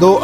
2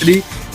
3،